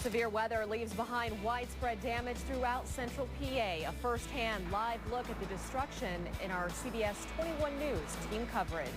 Severe weather leaves behind widespread damage throughout central PA. A first-hand live look at the destruction in our CBS 21 News team coverage.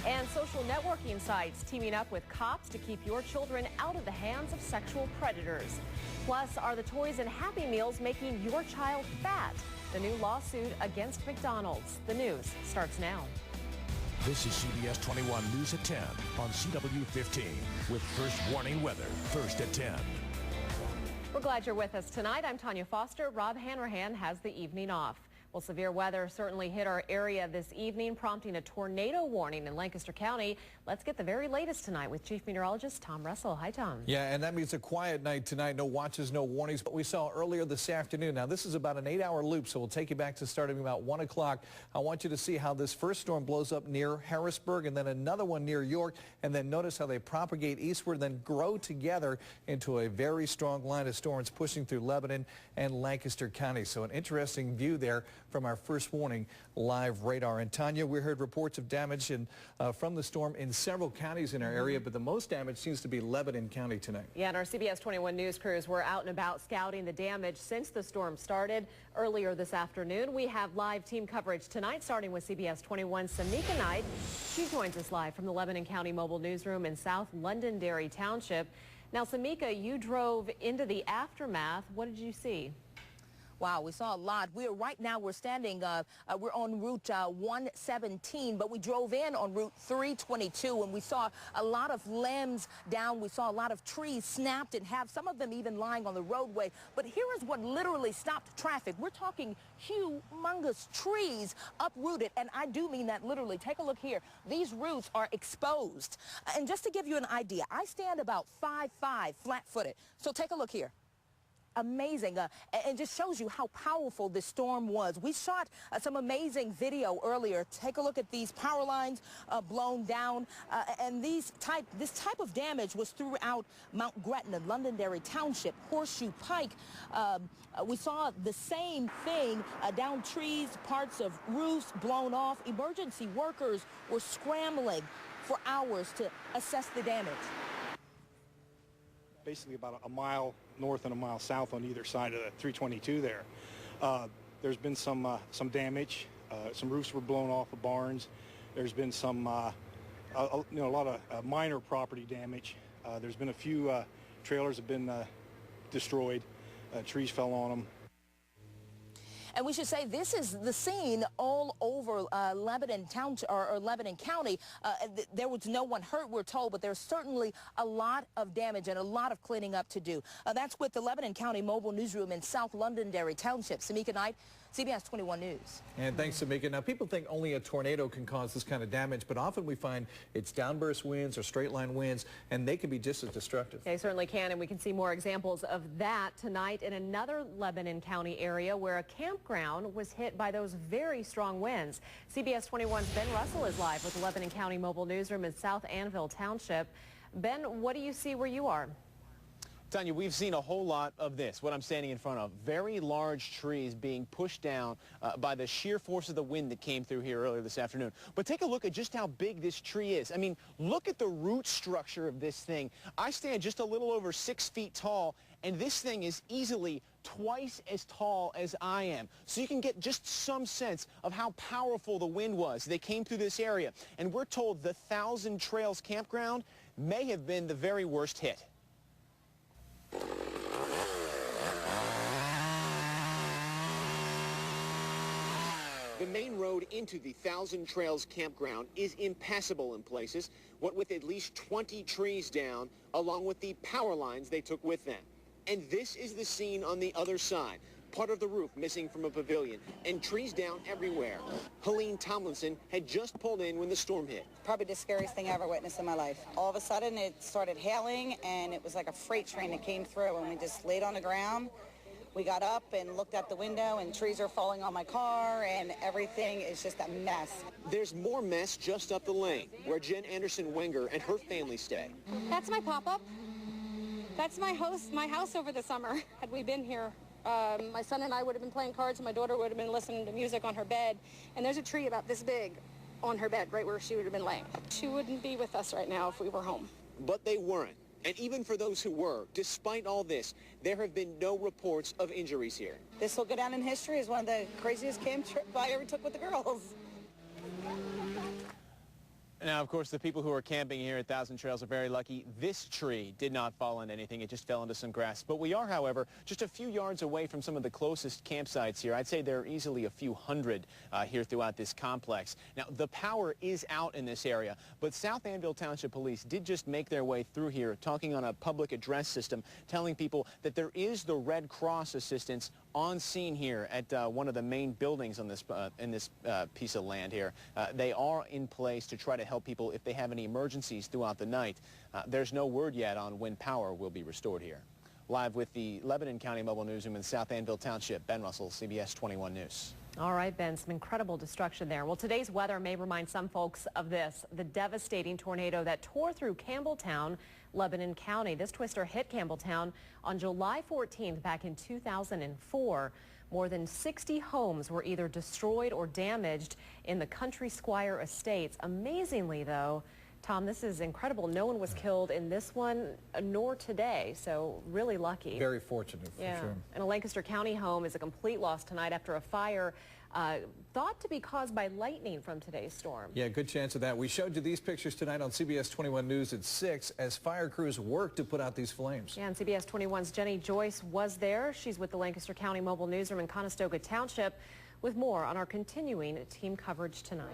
And social networking sites teaming up with cops to keep your children out of the hands of sexual predators. Plus, are the toys in Happy Meals making your child fat? The new lawsuit against McDonald's. The news starts now. This is CBS 21 News at 10 on CW 15 with First Warning Weather, first at 10. We're glad you're with us tonight. I'm Tanya Foster. Rob Hanrahan has the evening off. Well, severe weather certainly hit our area this evening, prompting a tornado warning in Lancaster County. Let's get the very latest tonight with Chief Meteorologist Tom Russell. Hi, Tom. Yeah, and that means a quiet night tonight. No watches, no warnings. But we saw earlier this afternoon. Now, this is about an 8-hour loop, so we'll take you back to starting about 1 o'clock. I want you to see how this first storm blows up near Harrisburg and then another one near York. And then notice how they propagate eastward, then grow together into a very strong line of storms pushing through Lebanon and Lancaster County. So an interesting view there from our first warning live radar. And Tanya, we heard reports of damage from the storm in several counties in our area, but the most damage seems to be Lebanon County tonight. Yeah, and our CBS 21 News crews were out and about scouting the damage since the storm started earlier this afternoon. We have live team coverage tonight, starting with CBS 21's Samika Knight. She joins us live from the Lebanon County Mobile Newsroom in South Londonderry Township. Now, Samika, you drove into the aftermath. What did you see? Wow, we saw a lot. Right now we're standing, we're on Route 117, but we drove in on Route 322 and we saw a lot of limbs down. We saw a lot of trees snapped in half, some of them even lying on the roadway. But here is what literally stopped traffic. We're talking humongous trees uprooted, and I do mean that literally. Take a look here. These roots are exposed. And just to give you an idea, I stand about 5'5", flat-footed. So take a look here. Amazing, and just shows you how powerful this storm was. We shot some amazing video earlier. Take a look at these power lines blown down, and this type of damage was throughout Mount Gretna, Londonderry Township, Horseshoe Pike. We saw the same thing, down trees, parts of roofs blown off. Emergency workers were scrambling for hours to assess the damage. Basically about a mile north and a mile south on either side of the 322 there. There's been some damage. Some roofs were blown off of barns. There's been some, a lot of minor property damage. There's been a few trailers have been destroyed. Trees fell on them. And we should say this is the scene all over Lebanon Township or Lebanon County. There was no one hurt, we're told, but there's certainly a lot of damage and a lot of cleaning up to do. That's with the Lebanon County Mobile Newsroom in South Londonderry Township. Samika Knight, CBS 21 News. And thanks, Samika. Now, people think only a tornado can cause this kind of damage, but often we find it's downburst winds or straight line winds, and they can be just as destructive. They certainly can, and we can see more examples of that tonight in another Lebanon County area where a campground was hit by those very strong winds. CBS 21's Ben Russell is live with the Lebanon County Mobile Newsroom in South Annville Township. Ben, what do you see where you are? Tanya, we've seen a whole lot of this, what I'm standing in front of. Very large trees being pushed down by the sheer force of the wind that came through here earlier this afternoon. But take a look at just how big this tree is. I mean, look at the root structure of this thing. I stand just a little over 6 feet tall, and this thing is easily twice as tall as I am. So you can get just some sense of how powerful the wind was. They came through this area, and we're told the Thousand Trails campground may have been the very worst hit. The main road into the Thousand Trails campground is impassable in places, what with at least 20 trees down, along with the power lines they took with them. And this is the scene on the other side. Part of the roof missing from a pavilion, and trees down everywhere. Helene Tomlinson had just pulled in when the storm hit. Probably the scariest thing I ever witnessed in my life. All of a sudden it started hailing, and it was like a freight train that came through, and we just laid on the ground. We got up and looked out the window, and trees are falling on my car, and everything is just a mess. There's more mess just up the lane, where Jen Anderson Wenger and her family stay. That's my pop-up. That's my house over the summer, had we been here. My son and I would have been playing cards, and my daughter would have been listening to music on her bed. And there's a tree about this big on her bed, right where she would have been laying. She wouldn't be with us right now if we were home. But they weren't. And even for those who were, despite all this, there have been no reports of injuries here. This will go down in history as one of the craziest camp trips I ever took with the girls. Now, of course, the people who are camping here at Thousand Trails are very lucky. This tree did not fall into anything. It just fell into some grass. But we are, however, just a few yards away from some of the closest campsites here. I'd say there are easily a few hundred here throughout this complex. Now, the power is out in this area, but South Annville Township Police did just make their way through here, talking on a public address system, telling people that there is the Red Cross assistance on scene here at one of the main buildings on this in this piece of land here. They are in place to try to help people if they have any emergencies throughout the night. There's no word yet on when power will be restored here. Live with the Lebanon County Mobile Newsroom in South Annville Township, Ben Russell, CBS 21 News. All right, Ben, some incredible destruction there. Well, today's weather may remind some folks of this, the devastating tornado that tore through Campbelltown, Lebanon County. This twister hit Campbelltown on July 14th back in 2004. More than 60 homes were either destroyed or damaged in the Country Squire Estates. Amazingly, though, Tom, this is incredible. No one was killed in this one, nor today, so really lucky. Very fortunate, for sure. And a Lancaster County home is a complete loss tonight after a fire thought to be caused by lightning from today's storm. Yeah, good chance of that. We showed you these pictures tonight on CBS 21 News at 6 as fire crews work to put out these flames. Yeah, and CBS 21's Jenny Joyce was there. She's with the Lancaster County Mobile Newsroom in Conestoga Township with more on our continuing team coverage tonight.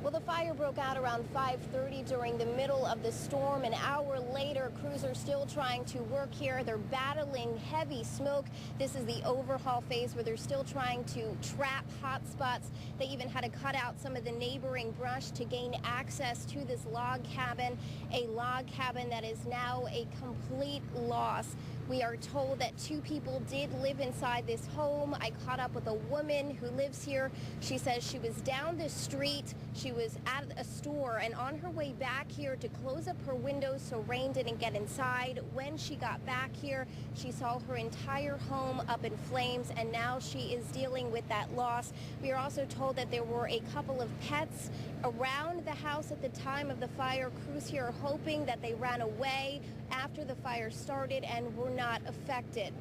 Well, the fire broke out around 5:30 during the middle of the storm. An hour later, crews are still trying to work here. They're battling heavy smoke. This is the overhaul phase where they're still trying to trap hot spots. They even had to cut out some of the neighboring brush to gain access to this log cabin, a log cabin that is now a complete loss. We are told that 2 people did live inside this home. I caught up with a woman who lives here. She says she was down the street. She was at a store and on her way back here to close up her windows so rain didn't get inside. When she got back here, she saw her entire home up in flames, and now she is dealing with that loss. We are also told that there were a couple of pets around the house at the time of the fire. Crews here are hoping that they ran away after the fire started and were not affected.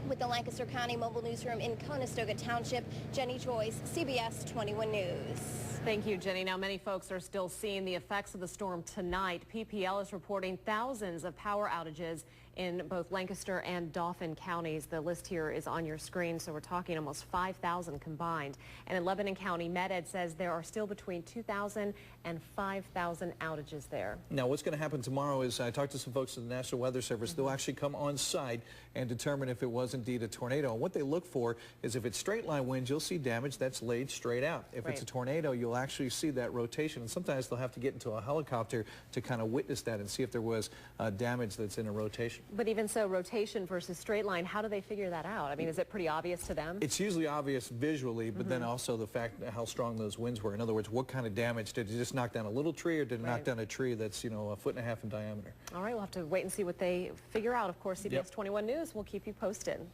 With the Lancaster County Mobile Newsroom in Conestoga Township, Jenny Joyce, CBS 21 News. Thank you, Jenny. Now, many folks are still seeing the effects of the storm tonight. PPL is reporting thousands of power outages in both Lancaster and Dauphin counties. The list here is on your screen, so we're talking almost 5,000 combined. And in Lebanon County, MedEd says there are still between 2,000 and 5,000 outages there. Now, what's going to happen tomorrow is I talked to some folks at the National Weather Service. They'll actually come on site and determine if it was indeed a tornado. And what they look for is if it's straight line winds, you'll see damage that's laid straight out. If it's a tornado, you'll actually see that rotation. And sometimes they'll have to get into a helicopter to kind of witness that and see if there was damage that's in a rotation. But even so, rotation versus straight line, how do they figure that out? I mean, is it pretty obvious to them? It's usually obvious visually, but then also the fact how strong those winds were. In other words, what kind of damage? Did it just knock down a little tree, or did it knock down a tree that's, you know, 1.5 feet in diameter? All right, we'll have to wait and see what they figure out. Of course, CBS 21 News will keep you posted.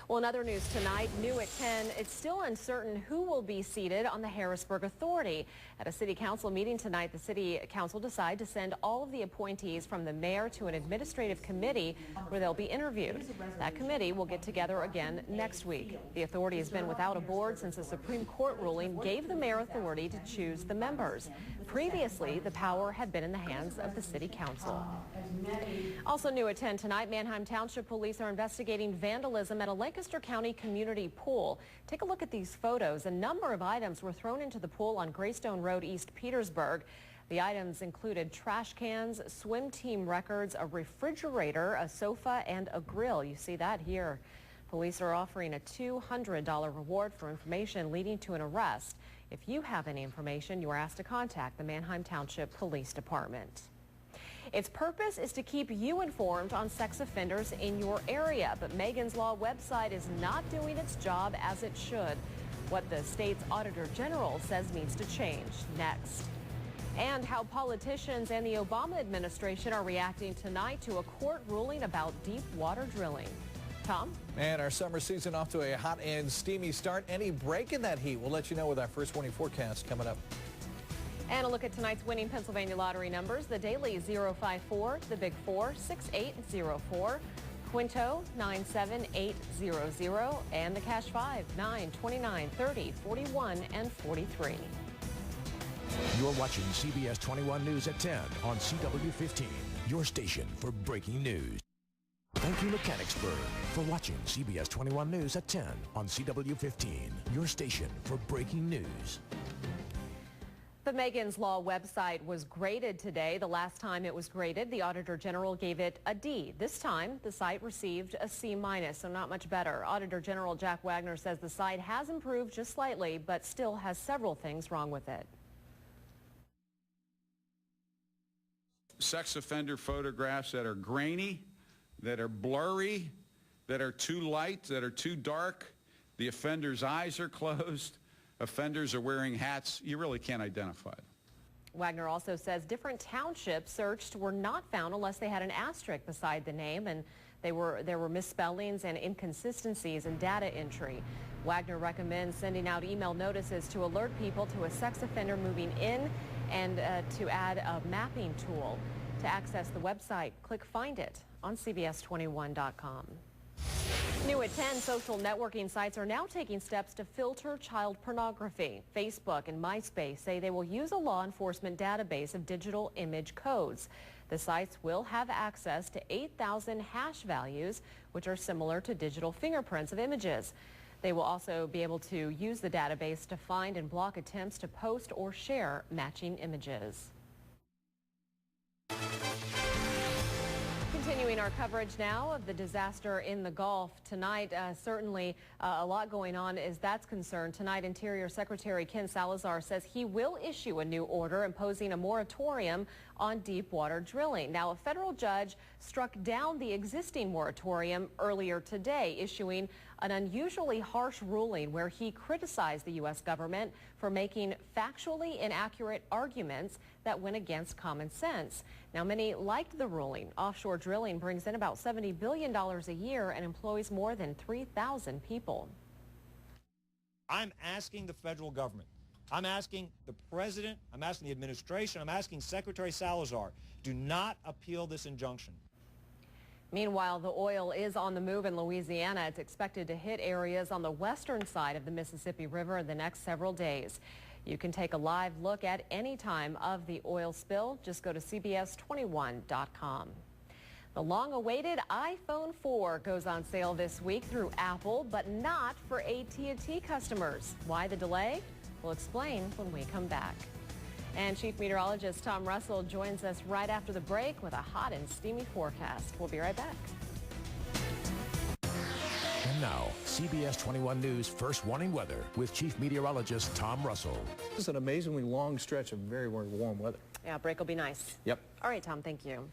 Well, in other news tonight, new at 10, it's still uncertain who will be seated on the Harrisburg Authority. At a city council meeting tonight, the city council decided to send all of the appointees from the mayor to an administrative committee where they'll be interviewed. That committee will get together again next week. The authority has been without a board since a Supreme Court ruling gave the mayor authority to choose the members. Previously, the power had been in the hands of the city council. Also new at 10 tonight, Manheim Township Police are investigating vandalism at a Lancaster County community pool. Take a look at these photos. A number of items were thrown into the pool on Greystone Road, East Petersburg. The items included trash cans, swim team records, a refrigerator, a sofa, and a grill. You see that here. Police are offering a $200 reward for information leading to an arrest. If you have any information, you are asked to contact the Manheim Township Police Department. Its purpose is to keep you informed on sex offenders in your area, but Megan's Law website is not doing its job as it should. What the state's Auditor General says needs to change. Next. And how politicians and the Obama administration are reacting tonight to a court ruling about deep water drilling. Tom? And our summer season off to a hot and steamy start. Any break in that heat? We'll let you know with our first warning forecast coming up. And a look at tonight's winning Pennsylvania lottery numbers. The daily 054, the big 4, 6804, Quinto 97800, and the cash 5, 9, 29, 30, 41, and 43. You're watching CBS 21 News at 10 on CW15, your station for breaking news. Thank you, Mechanicsburg, for watching CBS 21 News at 10 on CW15, your station for breaking news. The Megan's Law website was graded today. The last time it was graded, the Auditor General gave it a D. This time, the site received a C-, so not much better. Auditor General Jack Wagner says the site has improved just slightly, but still has several things wrong with it. Sex offender photographs that are grainy, that are blurry, that are too light, that are too dark. The offender's eyes are closed. Offenders are wearing hats. You really can't identify them. Wagner also says different townships searched were not found unless they had an asterisk beside the name, and there were misspellings and inconsistencies in data entry. Wagner recommends sending out email notices to alert people to a sex offender moving in and to add a mapping tool. To access the website, click Find It on CBS21.com. New at 10, social networking sites are now taking steps to filter child pornography. Facebook and MySpace say they will use a law enforcement database of digital image codes. The sites will have access to 8,000 hash values, which are similar to digital fingerprints of images. They will also be able to use the database to find and block attempts to post or share matching images. Continuing our coverage now of the disaster in the Gulf tonight, certainly a lot going on as that's concerned. Tonight, Interior Secretary Ken Salazar says he will issue a new order imposing a moratorium on deep water drilling. Now, a federal judge struck down the existing moratorium earlier today, issuing an unusually harsh ruling where he criticized the U.S. government for making factually inaccurate arguments that went against common sense. Now, many liked the ruling. Offshore drilling brings in about $70 billion a year and employs more than 3,000 people. I'm asking the federal government, I'm asking the president, I'm asking the administration, I'm asking Secretary Salazar, do not appeal this injunction. Meanwhile, the oil is on the move in Louisiana. It's expected to hit areas on the western side of the Mississippi River in the next several days. You can take a live look at any time of the oil spill. Just go to CBS21.com. The long-awaited iPhone 4 goes on sale this week through Apple, but not for AT&T customers. Why the delay? We'll explain when we come back. And Chief Meteorologist Tom Russell joins us right after the break with a hot and steamy forecast. We'll be right back. And now, CBS 21 News First Warning Weather with Chief Meteorologist Tom Russell. This is an amazingly long stretch of very, very warm weather. Yeah, break will be nice. Yep. All right, Tom, thank you.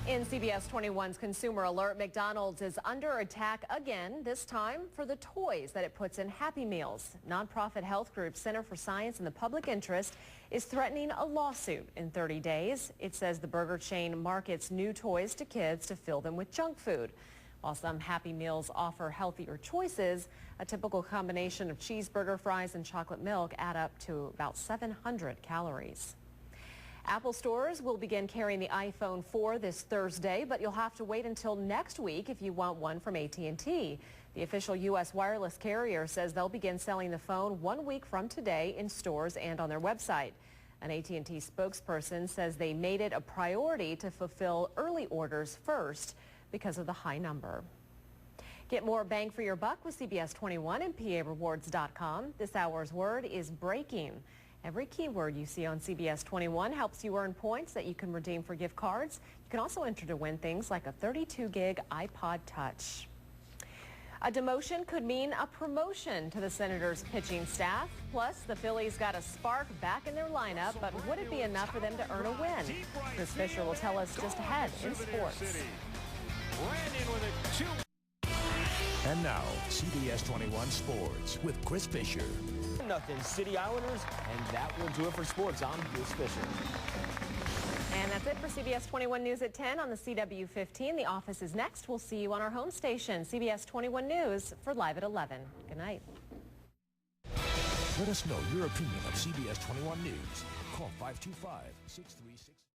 In CBS 21's Consumer Alert, McDonald's is under attack again, this time for the toys that it puts in Happy Meals. Nonprofit health group Center for Science and the Public Interest is threatening a lawsuit in 30 days. It says the burger chain markets new toys to kids to fill them with junk food. While some Happy Meals offer healthier choices, a typical combination of cheeseburger, fries, and chocolate milk add up to about 700 calories. Apple stores will begin carrying the iPhone 4 this Thursday, but you'll have to wait until next week if you want one from AT&T. The official U.S. wireless carrier says they'll begin selling the phone 1 week from today in stores and on their website. An AT&T spokesperson says they made it a priority to fulfill early orders first because of the high number. Get more bang for your buck with CBS 21 and PARewards.com. This hour's word is breaking. Every keyword you see on CBS 21 helps you earn points that you can redeem for gift cards. You can also enter to win things like a 32-gig iPod Touch. A demotion could mean a promotion to the Senators' pitching staff. Plus, the Phillies got a spark back in their lineup, but would it be enough for them to earn a win? Chris Fisher will tell us just ahead in sports. And now, CBS 21 Sports with Chris Fisher. Nothing, City Islanders, and that will do it for sports. I'm Chris Fisher. And that's it for CBS 21 News at 10 on the CW15. The office is next. We'll see you on our home station, CBS 21 News, for Live at 11. Good night. Let us know your opinion of CBS 21 News. Call 525-636.